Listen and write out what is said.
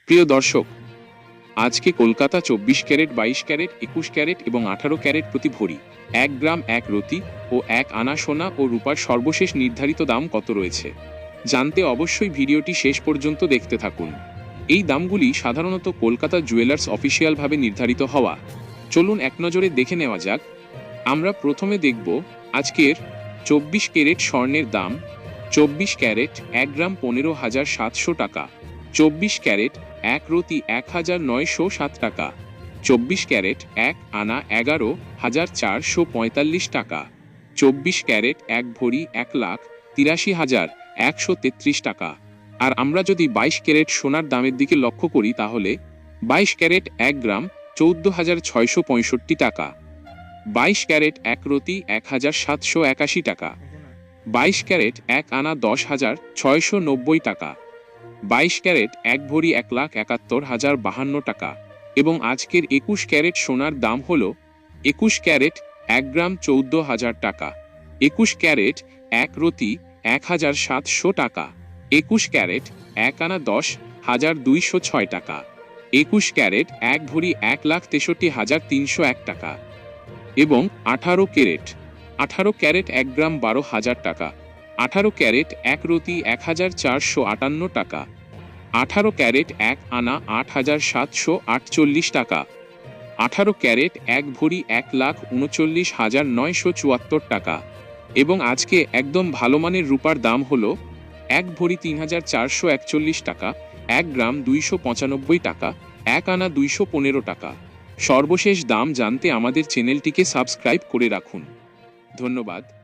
প্রিয় দর্শক, আজকে কলকাতা 24 ক্যারেট, 22 ক্যারেট, 21 ক্যারেট এবং 18 ক্যারেট প্রতি ভরি 1 গ্রাম 1 রতি ও 1 আনা সোনা ও রূপার সর্বশেষ নির্ধারিত দাম কত রয়েছে জানতে অবশ্যই ভিডিওটি শেষ পর্যন্ত দেখতে থাকুন। এই দামগুলি সাধারণত কলকাতা জুয়েলার্স অফিসিয়ালভাবে নির্ধারিত হওয়া। চলুন এক নজরে দেখে নেওয়া যাক। আমরা প্রথমে দেখব আজকের 24 ক্যারেট স্বর্ণের দাম। 24 ক্যারেট 1 গ্রাম 15,700 টাকা। 24 ক্যারেট 1 রতি 1,907 টাকা। 24 ক্যারেট 1 আনা 11,445 টাকা। 24 ক্যারেট 1 ভরি 1,83,133 টাকা। আর আমরা যদি 22 ক্যারেট সোনার দামের দিকে লক্ষ্য করি তাহলে 22 ক্যারেট 1 গ্রাম 14,665 টাকা। 22 ক্যারেট 1 রতি 1,781 টাকা। 22 ক্যারেট 1 আনা 10,690 টাকা। 22 ক্যারেট 1 ভরি 1,71,052 টাকা। এবং আজকের 21 ক্যারেট সোনার দাম হল 21 ক্যারেট 1 গ্রাম 14,000 টাকা। 21 ক্যারেট 1 রতি 1,700 টাকা। 21 ক্যারেট 1 আনা 10,206 টাকা। 21 ক্যারেট 1 ভরি 1,63,301 টাকা। এবং 18 ক্যারেট 1 গ্রাম 12,000 টাকা। 18 ক্যারেট 1 রতি 1,458 টাকা। 18 ক্যারেট 1 আনা 8,748 টাকা। 18 ক্যারেট 1 ভরি 1,39,974 টাকা। এবং আজকে একদম ভালো মানের রূপার দাম হল 1 ভরি 3,441 টাকা, 1 গ্রাম 295 টাকা, 1 আনা 215 টাকা। সর্বশেষ দাম জানতে আমাদের চ্যানেলটিকে সাবস্ক্রাইব করে রাখুন। ধন্যবাদ।